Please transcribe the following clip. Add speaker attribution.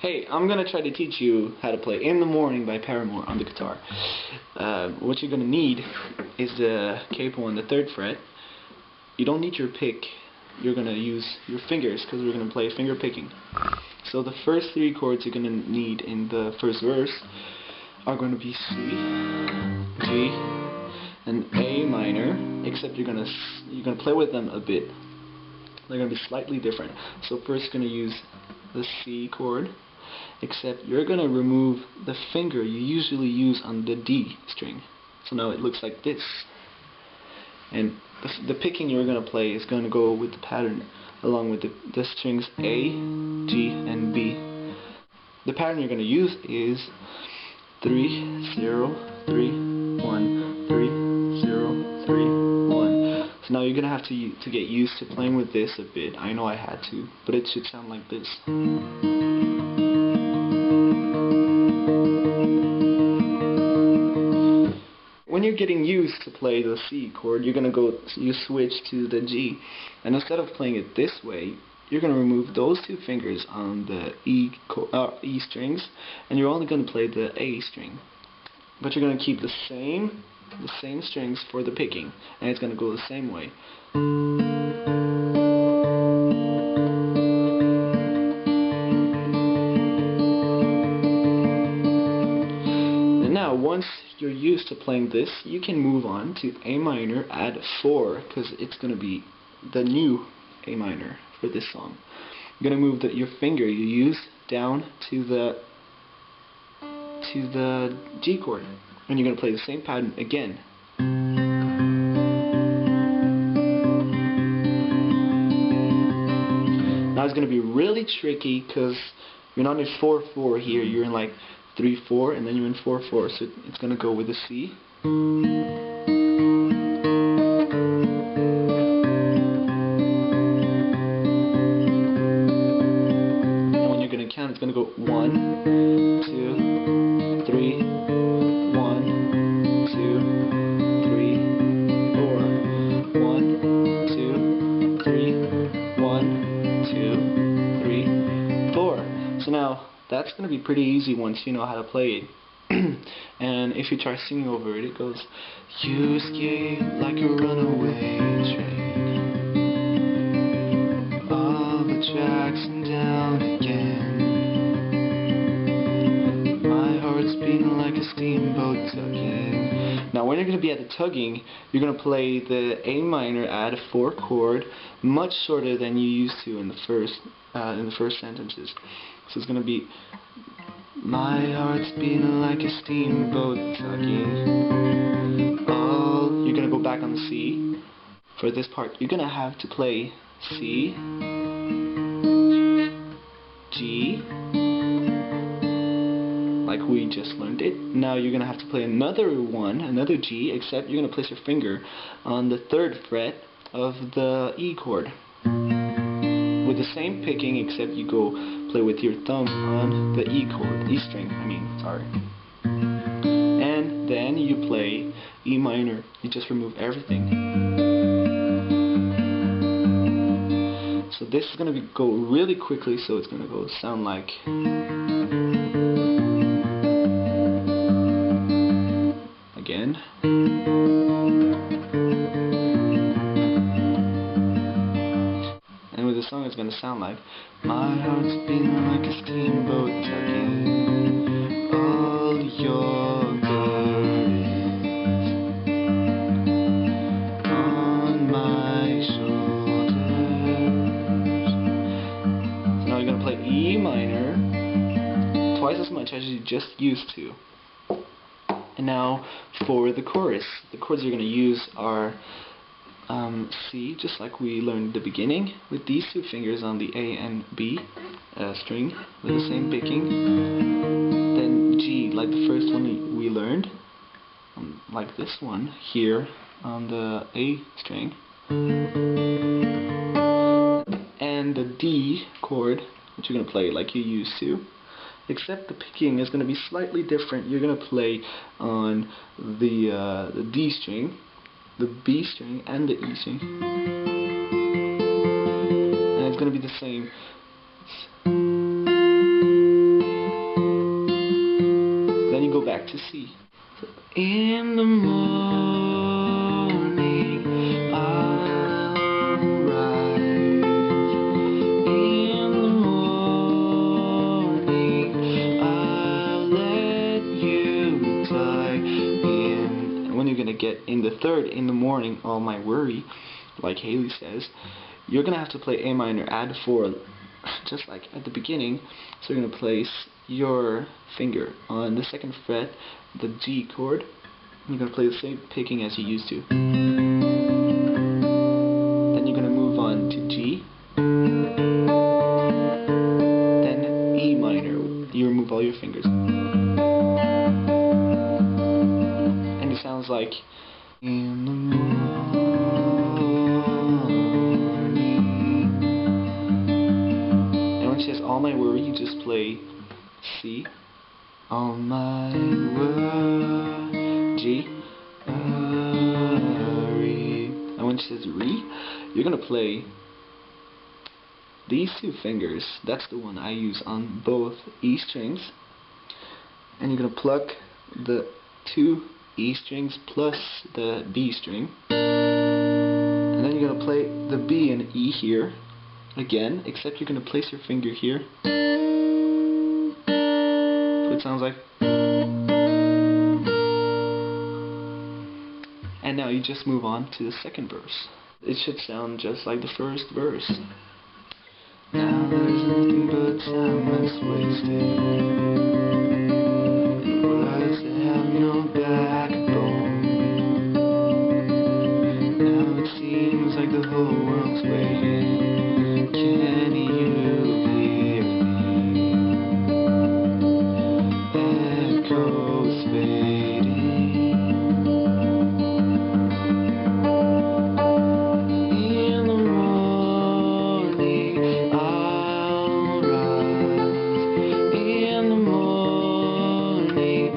Speaker 1: Hey, I'm gonna try to teach you how to play In the Morning by Paramore on the guitar. What you're gonna need is the capo on the 3rd fret. You don't need your pick. You're gonna use your fingers because we're gonna play finger picking. So the first 3 chords you're gonna need in the first verse are going to be C, G, and A minor. Except you're gonna play with them a bit. They're gonna be slightly different. So first you're gonna use the C chord, except you're gonna remove the finger you usually use on the D string. So now it looks like this. And the picking you're gonna play is gonna go with the pattern along with the strings A, G, and B. The pattern you're gonna use is 3, 0, 3, 1, 3, 0, 3, 1. So now you're gonna have to get used to playing with this a bit. I know I had to, but it should sound like this. When you're getting used to play the C chord, you switch to the G, and instead of playing it this way, you're going to remove those 2 fingers on the E strings, and you're only going to play the A string. But you're going to keep the same strings for the picking, and it's going to go the same way. And now, once you're used to playing this, you can move on to A minor, add 4, because it's going to be the new A minor for this song. You're going to move your finger you use down to the G chord, and you're going to play the same pattern again. Now it's going to be really tricky because you're not in 4/4 here, you're in like 3/4, and then you're in 4/4, so it's going to go with the C. Count, it's going to go 1, 2, 3, 1, 2, 3, 4, 1, 2, 3, 1, 2, 3, 4. So now that's going to be pretty easy once you know how to play it. And if you try singing over it, it goes, you escape like a runaway train, all the tracks and down again. Beating like a steamboat tugging. Now when you're going to be at the tugging, you're going to play the A minor add a 4 chord much shorter than you used to in the first sentences. So it's going to be, my heart's beating like a steamboat tugging. Oh, you're going to go back on the C. For this part, you're going to have to play C, G, like we just learned it. Now you're going to have to play another G, except you're going to place your finger on the 3rd fret of the E chord. With the same picking, except you go play with your thumb on the E chord, E string, sorry. And then you play E minor. You just remove everything. So this is going to go really quickly, so it's going to sound like... Again. And with the song it's going to sound like, my heart's beating like a steamboat tugging all your burdens on my shoulders. So now you're going to play E minor twice as much as you just used to. And now for the chorus, the chords you're going to use are C, just like we learned at the beginning, with these 2 fingers on the A and B string with the same picking. Then G, like the first one we learned, like this one here on the A string. And the D chord, which you're going to play like you used to. Except the picking is going to be slightly different. You're going to play on the D string, the B string, and the E string. And it's going to be the same. back to C. So, in the morning I'll rise. In the morning I'll let you fly in. And when you're gonna get in the third, in the morning, all my worry, like Haley says, you're gonna have to play A minor, add 4, just like at the beginning. So you're gonna place your finger on the 2nd fret, the G chord. You're gonna play the same picking as you used to. Then you're gonna move on to G. Then E minor. You remove all your fingers. And it sounds like in the morning. And when she says all my worry, you just play C. All my worry, G, worry. And when she says re, you're gonna play these 2 fingers. That's the one I use on both E strings. And you're gonna pluck the 2 E strings plus the B string. And then you're gonna play the B and E here again, except you're gonna place your finger here. It sounds like. And now you just move on to the 2nd verse. It should sound just like the 1st verse. Now there's nothing but time that's wasted, and words that have no backbone. Now it seems like the whole world's waiting. Can you hear me? Echoes fading. In the morning I'll rise. In the morning